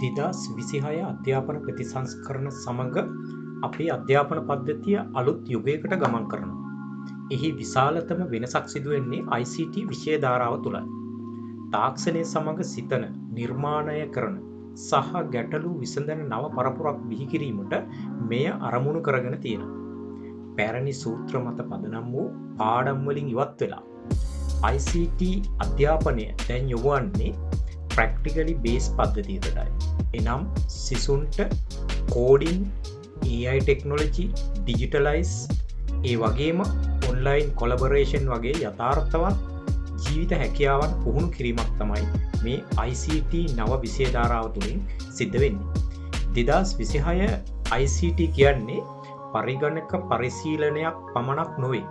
2026 අධ්‍යාපන ප්‍රතිසංස්කරණ සමග අපේ අධ්‍යාපන පද්ධතිය අලුත් යුගයකට ගමන් කරනවා. එහි විශාලතම වෙනසක් සිදුවෙන්නේ ICT විෂය ධාරාව තුළයි. තාක්ෂණය සමග සිතන, නිර්මාණය කරන සහ ගැටලු විසඳන නව පරපුරක් බිහි කිරීමට මෙය අරමුණු කරගෙන තියෙනවා. පැරණි සූත්‍ර මත පදනම් වූ පාඩම් වලින් ඉවත් වෙලා ICT අධ්‍යාපනය දැන් යොමුවන්නේ ප්‍රැක්ටිකලි බේස් පද්ධතියටයි. එනම් සිසුන්ට කෝඩින්, AI ටෙක්නොලොජි, ඩිජිටලයිස්, ඒ වගේම ඔන්ලයින් කොලබොරේෂන් වගේ යථාර්ථවත් ජීවිත හැකියාවන් පුහුණු කිරීමක් තමයි මේ ICT නව විෂය ධාරාව තුළින් සිද්ධ වෙන්නේ. 2026 ICT කියන්නේ පරිගණක පරිශීලනයක් පමණක් නොවේ.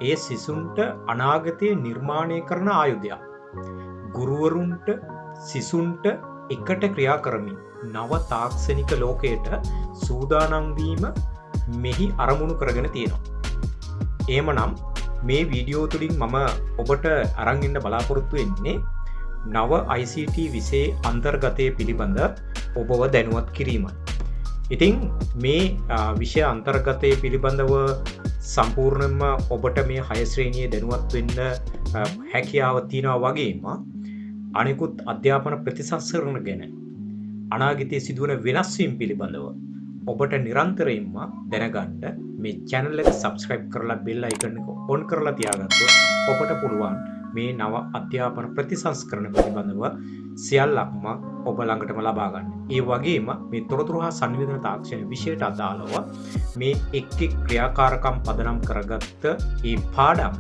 ඒ සිසුන්ට අනාගතය නිර්මාණය කරන ආයුධයක්. ගුරුවරුන්ට සිසුන්ට එකට ක්‍රියා කරමින් නව තාක්ෂණික ලෝකයට සූදානම් වීම මෙහි අරමුණු කරගෙන තියෙනවා. එහෙමනම් මේ වීඩියෝ තුලින් මම ඔබට අරන් ඉන්න බලාපොරොත්තු වෙන්නේ නව ICT විෂයේ අන්තර්ගතය පිළිබඳ ඔබව දැනුවත් කිරීමයි. ඉතින් මේ විෂය අන්තර්ගතය පිළිබඳව සම්පූර්ණයෙන්ම ඔබට මේ 6 ශ්‍රේණියේ දැනුවත් වෙන්න හැකියාව තියෙනවා වගේම අනිකුත් අධ්‍යාපන ප්‍රතිසංස්කරණ ගැන අනාගතයේ සිදුවන වෙනස් වීම් පිළිබඳව ඔබට නිරන්තරයෙන්ම දැනගන්න මේ channel එක subscribe කරලා bell icon එක on කරලා තියාගත්තොත් ඔබට පුළුවන් මේ නව අධ්‍යාපන ප්‍රතිසංස්කරණ පිළිබඳව සියල්ලක්ම ඔබ ළඟටම ලබා ගන්න. ඒ වගේම මේ තොරතුරු හා සංවේදන තාක්ෂණ විෂයට අදාළව මේ එක් ක්‍රියාකාරකම් පදනම් කරගත්ත ඒ පාඩම්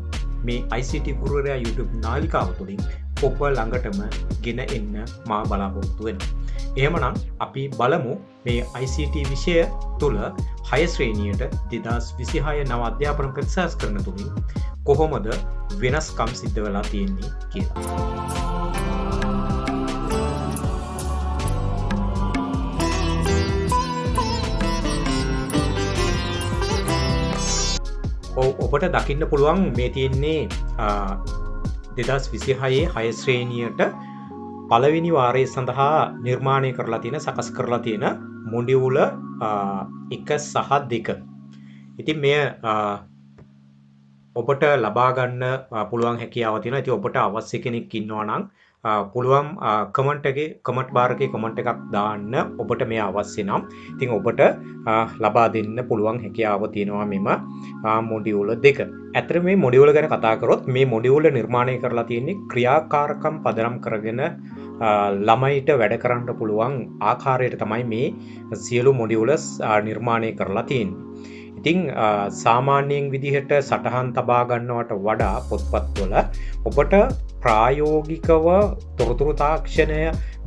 මේ ICT ගුරුවරයා YouTube නාලිකාව තුළින් ඔබ ළඟටම ගෙන එන්න මා බලාපොරොත්තු වෙනවා. එහෙමනම් අපි බලමු මේ ICT විෂය තුළ 6 ශ්‍රේණියට 2026 නව අධ්‍යාපන ප්‍රතිසංස්කරණ තුළින් කොහොමද වෙනස්කම් සිද්ධ වෙලා තියෙන්නේ කියලා. ඔබට දකින්න පුළුවන් මේ තියෙන්නේ 2026 6 ශ්‍රේණියට පළවෙනි වාරය සඳහා නිර්මාණය කරලා තියෙන, සකස් කරලා තියෙන මොඩියුල 1 සහ 2. ඉතින් මෙය ඔබට ලබා ගන්න පුළුවන් හැකියාව තියෙනවා. ඉතින් ඔබට අවශ්‍ය කෙනෙක් ඉන්නවා නම් පුළුවන් කමෙන්ට් බාර් එකේ කමෙන්ට් එකක් දාන්න ඔබට මේ අවශ්‍ය නම්. ඉතින් ඔබට ලබා දෙන්න පුළුවන් හැකියාව තියෙනවා මෙම මොඩියුල 2. ඇත්තට මේ මොඩියුල ගැන කතා කරොත් මේ මොඩියුල නිර්මාණය කරලා තියෙන්නේ ක්‍රියාකාරකම් පදනම් කරගෙන ළමයිට වැඩ කරන්න පුළුවන් ආකාරයට තමයි මේ සියලු මොඩියුලස් නිර්මාණය කරලා තියෙන්නේ. ඉතින් සාමාන්‍යයෙන් විදිහට සටහන් තබා ගන්නවට වඩා පොත්පත්වල ඔබට ප්‍රායෝගිකව තොරතුරු තාක්ෂණය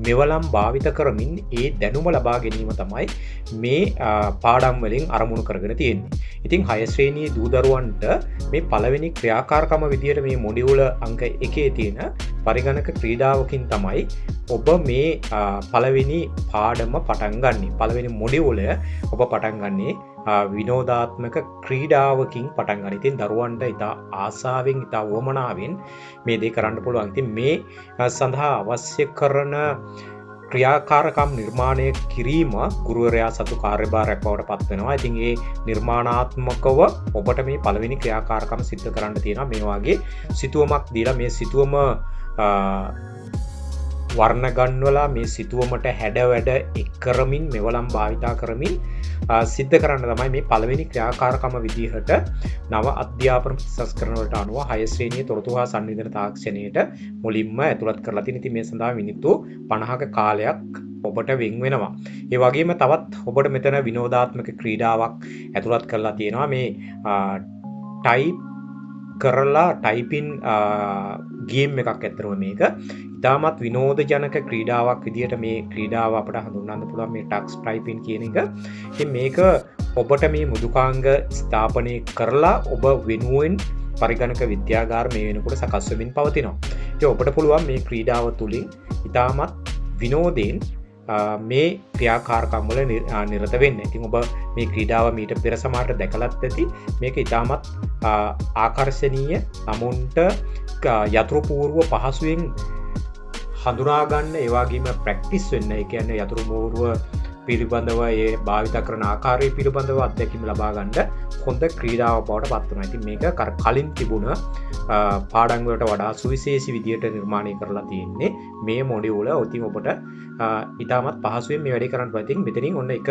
මෙවලම් භාවිත කරමින් ඒ දැනුම ලබා ගැනීම තමයි මේ පාඩම් වලින් අරමුණු කරගෙන තියෙන්නේ. ඉතින් 6 ශ්‍රේණියේ දූ දරුවන්ට මේ පළවෙනි ක්‍රියාකාරකම විදිහට මේ මොඩියුල අංක 1 තියෙන පරිගණක ක්‍රීඩාවකින් තමයි ඔබ මේ පළවෙනි පාඩම පටන් ගන්නෙ. පළවෙනි මොඩියුල ඔබ පටන් ගන්නේ විනෝදාත්මක ක්‍රීඩාවකින් පටන් ගන්න. ඉතින් දරුවන්ට ඉතා ආසාවෙන්, ඉතා වමනාවෙන් මේ දේ කරන්න පුළුවන්. ඉතින් මේ සඳහා අවශ්‍ය කරන ක්‍රියාකාරකම් නිර්මාණය කිරීම ගුරුවරයා සතු කාර්යභාරයක් බවට පත් වෙනවා. ඉතින් ඒ නිර්මාණාත්මකව ඔබට මේ පළවෙනි ක්‍රියාකාරකම් සිද්ධ කරන්න තියෙනවා. මේ වගේ සිතුවමක් දීලා මේ සිතුවම වර්ණ ගන්වලා මේ සිතුවමට හැඩ වැඩ එක් කරමින් මෙවලම් භාවිතා කරමින් සිද්ධ කරන්න තමයි මේ පළවෙනි ක්‍රියාකාරකම විදිහට නව අධ්‍යාපන ප්‍රතිසංස්කරණ වලට අනුව 6 ශ්‍රේණියේ තොරතුරු හා සංවේදන තාක්ෂණයට මුලින්ම ඇතුළත් කරලා තියෙන. ඉතින් මේ සඳහා මිනිත්තු 50ක කාලයක් ඔබට වෙන් වෙනවා. ඒ වගේම තවත් ඔබට මෙතන විනෝදාත්මක ක්‍රීඩාවක් ඇතුළත් කරලා තියෙනවා. මේ ටයිප් කරලා ටයිපින් ගේම් එකක් ඇතරම මේක ඉතාමත් විනෝදජනක ක්‍රීඩාවක් විදිහට මේ ක්‍රීඩාව අපට හඳුන්වන්න පුළුවන් මේ ටක්ස් ටයිපින් කියන එක. ඉතින් මේක ඔබට මේ මෘදුකාංග ස්ථාපනය කරලා ඔබ වෙනුවෙන් පරිගණක විද්‍යාගාර මේ වෙනකොට සකස් වෙමින් පවතිනවා. ඉතින් ඔබට පුළුවන් මේ ක්‍රීඩාව තුලින් ඉතාමත් විනෝදයෙන් මේ ක්‍රියාකාරකම් වල නිරත වෙන්න. ඉතින් ඔබ මේ ක්‍රීඩාව මීට පෙර සමහරට දැකලත් ඇති. මේක ඉතාමත් ආකර්ශනීය, නමුන්ට යතුරු පූර්ව පහසුවෙන් හඳුනා ගන්න, ඒ වගේම ප්‍රැක්ටිස් වෙන්න. ඒ කියන්නේ යතුරු මෝරුව පිළිබඳව ඒ භාවිත කරන ආකාරය පිළිබඳව අත්දැකීම් ලබා ගන්න හොඳ ක්‍රීඩාවක් බවට පත් වෙනවා. ඉතින් මේක කලින් තිබුණ පාඩම් වලට වඩා සුවිශේෂී විදියට නිර්මාණය කරලා තියෙන්නේ මේ මොඩියුල. ඉතින් ඔබට ඉතාමත් පහසුවෙන් මේ වැඩේ කරන්න පුළුවන්. ඉතින් මෙතනින් ඔන්න එක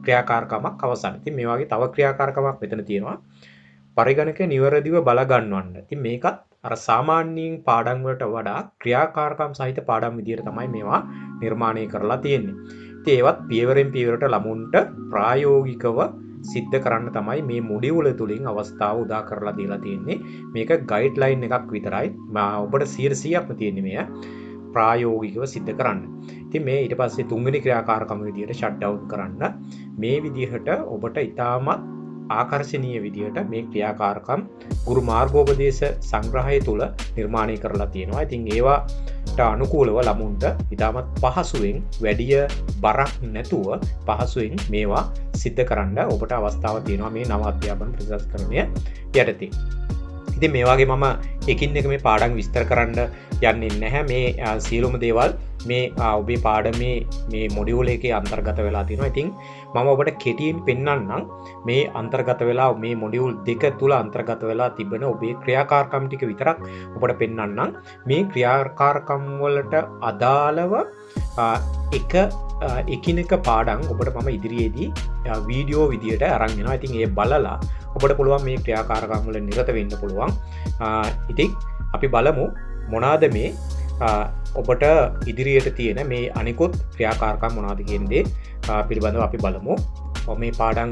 ක්‍රියාකාරකමක් අවසන්. ඉතින් මේ වගේ තව ක්‍රියාකාරකමක් මෙතන තියෙනවා. පරිගණකය නිවැරදිව බල ගන්නවන්න. ඉතින් මේකත් අර සාමාන්‍යයෙන් පාඩම් වලට වඩා ක්‍රියාකාරකම් සහිත පාඩම් විදියට තමයි මේවා නිර්මාණය කරලා තියෙන්නේ. ඉතින් ඒවත් පියවරෙන් පියවරට ළමුන්ට ප්‍රායෝගිකව සිද්ධ කරන්න තමයි මේ මොඩියුල තුලින් අවස්ථාව උදා කරලා දීලා තියෙන්නේ. මේක ගයිඩ්ලයින් එකක් විතරයි. ඔබට 100%ක්ම තියෙන්නේ මේ ප්‍රායෝගිකව සිද්ධ කරන්න. ඉතින් මේ ඊට පස්සේ තුන්වෙනි ක්‍රියාකාරකම විදියට ෂට් ඩවුන් කරන්න මේ විදිහට ඔබට ඉතාමත් ආකර්ශනීය විදියට මේ ක්‍රියාකාරකම් ගුරු මාර්ගෝපදේශ සංග්‍රහය තුල නිර්මාණය කරලා තියෙනවා. ඉතින් ඒවාට අනුකූලව ළමුන්ට ඉතාමත් පහසුවෙන් වැඩිය බරක් නැතුව පහසුවෙන් මේවා සිද්ධ කරන්න ඔබට අවස්ථාව තියෙනවා මේ නව අධ්‍යාපන ප්‍රතිසංස්කරණය යටතේ. ඉතින් මේ වගේ මම එකින් එක මේ පාඩම් විස්තර කරන්න යන්නේ නැහැ. මේ සියලුම දේවල් මේ ඔබේ පාඩමේ මේ මොඩියුල් එකේ අන්තර්ගත වෙලා තියෙනවා. ඉතින් මම ඔබට කෙටියෙන් පෙන්වන්නම් මේ අන්තර්ගත වෙලා මේ මොඩියුල් දෙක තුල අන්තර්ගත වෙලා තිබෙන ඔබේ ක්‍රියාකාරකම් ටික විතරක් ඔබට පෙන්වන්නම්. මේ ක්‍රියාකාරකම් වලට අදාළව එකිනෙක පාඩම් ඔබට මම ඉදිරියේදී වීඩියෝ විදියට අරන් එනවා. ඉතින් ඒ බලලා ඔබට පුළුවන් මේ ක්‍රියාකාරකම් වල නිරත වෙන්න පුළුවන්. ඉතින් අපි බලමු මොනවාද මේ ඔබට ඉදිරියට තියෙන මේ අනිකුත් ක්‍රියාකාරකම් මොනවද කියන දේ පිළිබඳව අපි බලමු. මේ පාඩම්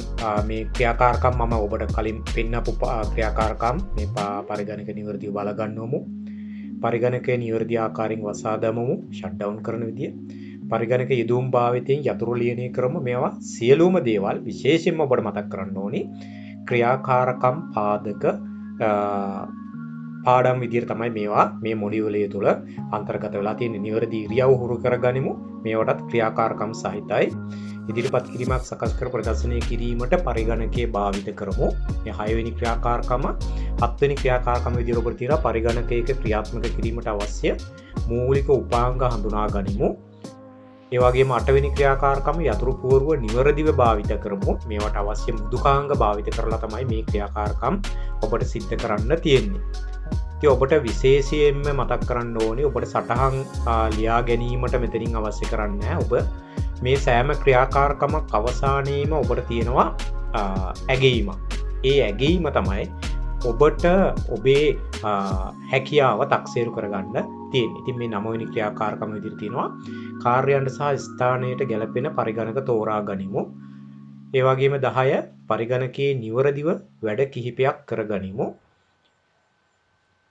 මේ ක්‍රියාකාරකම් මම ඔබට කලින් පෙන්නපු ක්‍රියාකාරකම් මේ පරිගණක නිවැරදිව බල ගන්නවමු. පරිගණකයේ නිවැරදි ආකාරයෙන් වසා දමමු. ෂට් ඩවුන් කරන විදිය. පරිගණක යෙදුම් භාවිතයෙන් යතුරු ලියනය කරමු. මේවා සියලුම දේවල් විශේෂයෙන්ම ඔබට මතක් කරන්න ඕනි. ක්‍රියාකාරකම් පාදක පාඩම් විදියට තමයි මේවා මේ මොඩියුලය තුළ අන්තර්ගත වෙලා තියෙන්නේ. නිවැරදි ඉරියව් හුරු කරගනිමු. මේවටත් ක්‍රියාකාරකම් සහිතයි. ඉදිරිපත් කිරීමක් සකස් කර ප්‍රදර්ශනය කිරීමට පරිගණකයේ භාවිත කරමු. මේ 6 වෙනි ක්‍රියාකාරකම 7 වෙනි ක්‍රියාකාරකම විදියට ඔබට තියෙනවා පරිගණකයක ක්‍රියාත්මක කිරීමට අවශ්‍ය මූලික උපාංග හඳුනා ගනිමු. ඒ වගේම 8 වෙනි ක්‍රියාකාරකම යතුරු පුවරුව නිවැරදිව භාවිත කරමු. මේවට අවශ්‍ය මෘදුකාංග භාවිත කරලා තමයි මේ ක්‍රියාකාරකම් ඔබට සිද්ධ කරන්න තියෙන්නේ. ඉතින් ඔබට විශේෂයෙන්ම මතක් කරන්න ඕනේ ඔබට සටහන් ලියා ගැනීමට මෙතනින් අවශ්‍ය කරන්නේ ඔබ මේ සෑම ක්‍රියාකාරකමක් අවසානයේම ඔබට තියෙනවා ඇගීමක්. ඒ ඇගීම තමයි ඔබට ඔබේ හැකියාව තක්සේරු කරගන්න තියෙන්නේ. ඉතින් මේ 9 වෙනි ක්‍රියාකාරකම විදිහට තියෙනවා කාර්යයන්ට සහ ස්ථානයට ගැලපෙන පරිගණක තෝරා ගනිමු. ඒ වගේම 10 පරිගණකයේ නිවැරදිව වැඩ කිහිපයක් කරගනිමු.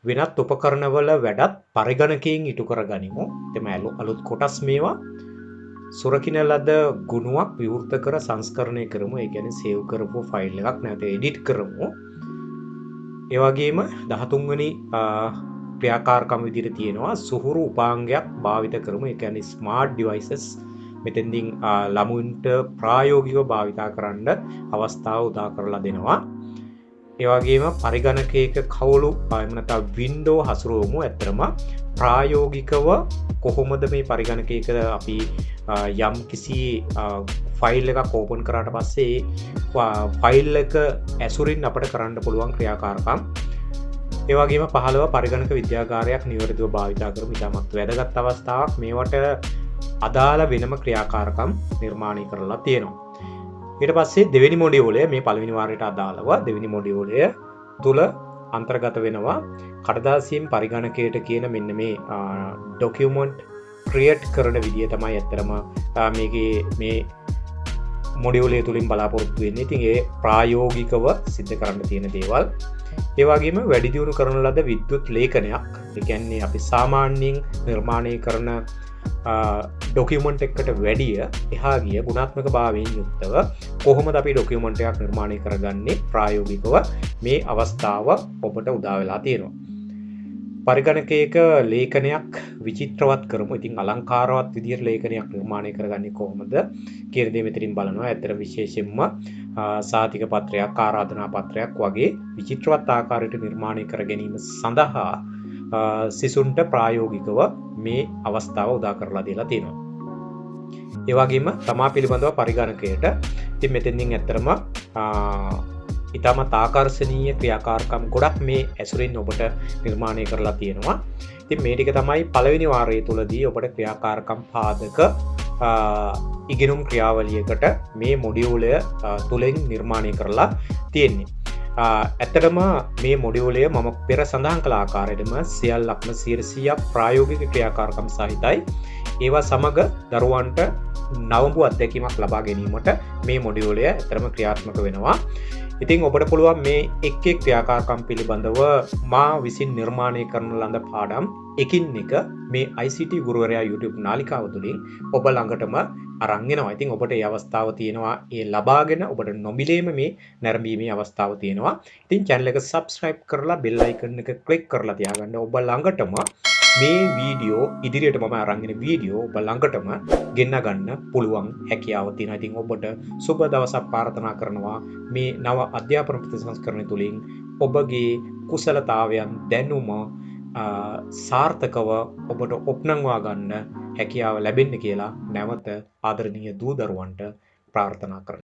වෙනත් උපකරණවල වැඩත් පරිගණකයෙන් ඉටු කරගනිමු. එතෙම අලුත් කොටස් මේවා සුරකින්න ලද ගුණයක් විවෘත කර සංස්කරණය කරමු. ඒ කියන්නේ සේව් කරපු ෆයිල් එකක් නැවත එඩිට් කරමු. ඒ වගේම 13 වෙනි ක්‍රියාකාරකම් විදිහට තියෙනවා සුහුරු උපාංගයක් භාවිත කරමු. ඒ කියන්නේ ස්මාර්ට් ඩිවයිසස් මෙතෙන්දී ළමුන්ට ප්‍රායෝගිකව භාවිතා කරන්න අවස්ථාව උදා කරලා දෙනවා. ඒ වගේම පරිගණකයක කවුළු එහෙම නැත්නම් වින්ඩෝ හසුරුවමු. ඇත්තටම ප්‍රායෝගිකව කොහොමද මේ පරිගණකයක අපි යම් කිසි ෆයිල් එකක් ඕපන් කරාට පස්සේ ෆයිල් එක ඇසුරින් අපිට කරන්න පුළුවන් ක්‍රියාකාරකම්. ඒ වගේම 15 පරිගණක විද්‍යාගාරයක් නිවැරදිව භාවිතා කරමු. ඉතාමත් වැදගත් අවස්ථාවක්. මේවට අදාළ වෙනම ක්‍රියාකාරකම් නිර්මාණය කරලා තියෙනවා. ඊට පස්සේ දෙවෙනි මොඩියුලය මේ පළවෙනි වාරයට අදාළව දෙවෙනි මොඩියුලය තුල අන්තර්ගත වෙනවා කඩදාසියෙන් පරිගණකයට කියන මෙන්න මේ ඩොකියුමන්ට් ක්‍රියේට් කරන විදිය තමයි ඇත්තටම මේකේ මේ මොඩියුලය තුලින් බලාපොරොත්තු වෙන්නේ. ඉතින් ඒ ප්‍රායෝගිකව සිද්ධ කරන්න තියෙන දේවල්. ඒ වගේම වැඩි දියුණු කරන ලද විද්‍යුත් ලේඛනයක්. ඒ කියන්නේ අපි සාමාන්‍යයෙන් නිර්මාණය කරන ඩොකියුමන්ට් එකකට වැඩිය එහා ගිය ගුණාත්මක භාවයෙන් යුක්තව කොහොමද අපි ඩොකියුමන්ට් එකක් නිර්මාණය කරගන්නේ ප්‍රායෝගිකව මේ අවස්ථාව ඔබට උදා වෙලා තියෙනවා. පරිගණකයක ලේඛනයක් විචිත්‍රවත් කරමු. ඉතින් අලංකාරවත් විදියට ලේඛනයක් නිර්මාණය කරගන්නේ කොහොමද කියන දේ මෙතනින් බලනවා. ඇත්තට විශේෂයෙන්ම සාතික පත්‍රයක්, ආරාධනා පත්‍රයක් වගේ විචිත්‍රවත් ආකාරයට නිර්මාණය කර ගැනීම සඳහා සිසුන්ට ප්‍රායෝගිකව මේ අවස්ථාව උදා කරලා දීලා තියෙනවා. ඒ වගේම තමා පිළිබඳව පරිගණකයට ඉතින් මෙතෙන්දින් ඇත්තටම ඉතාමත් ආකර්ශනීය ක්‍රියාකාරකම් ගොඩක් මේ ඇසුරින් ඔබට නිර්මාණය කරලා තියෙනවා. ඉතින් මේ ටික තමයි පළවෙනි වාරය තුලදී ඔබට ක්‍රියාකාරකම් පාදක ඉගෙනුම් ක්‍රියාවලියකට මේ මොඩියුලය තුලින් නිර්මාණය කරලා තියෙන්නේ. ඇත්තටම මේ මොඩියුලය මම පෙර සඳහන් කළ ආකාරයටම සියල්ලක්ම 100% ප්‍රායෝගික ක්‍රියාකාරකම් සහිතයි. ඒවා සමග දරුවන්ට නවඹු අත්දැකීමක් ලබා ගැනීමට මේ මොඩියුලය ඇත්තටම ක්‍රියාත්මක වෙනවා. ඉතින් ඔබට පුළුවන් මේ එක් එක් ක්‍රියාකාරකම් පිළිබඳව මා විසින් නිර්මාණය කරන ලද පාඩම් එකින් එක මේ ICT ගුරුවරයා YouTube නාලිකාව තුළින් ඔබ ළඟටම අරන් එනවා. ඉතින් ඔබට මේ අවස්ථාව තියෙනවා ඒ ලබාගෙන ඔබට නොමිලේම මේ නැරඹීමේ අවස්ථාව තියෙනවා. ඉතින් channel එක subscribe කරලා bell icon එක click කරලා තියාගන්න. ඔබ ළඟටම මේ වීඩියෝ ඉදිරියට මම අරන් එන වීඩියෝ ඔබ ළඟටම ගෙන්න ගන්න පුළුවන් හැකියාව තියෙනවා. ඉතින් ඔබට සුබ දවසක් ප්‍රාර්ථනා කරනවා. මේ නව අධ්‍යාපන ප්‍රතිසංස්කරණය තුළින් ඔබගේ කුසලතාවයන් දැනුම සාර්ථකව ඔබට ඔප්නංවා ගන්න හැකියාව ලැබෙන්න කියලා නැවත ආදරණීය දූ දරුවන්ට ප්‍රාර්ථනා කරනවා.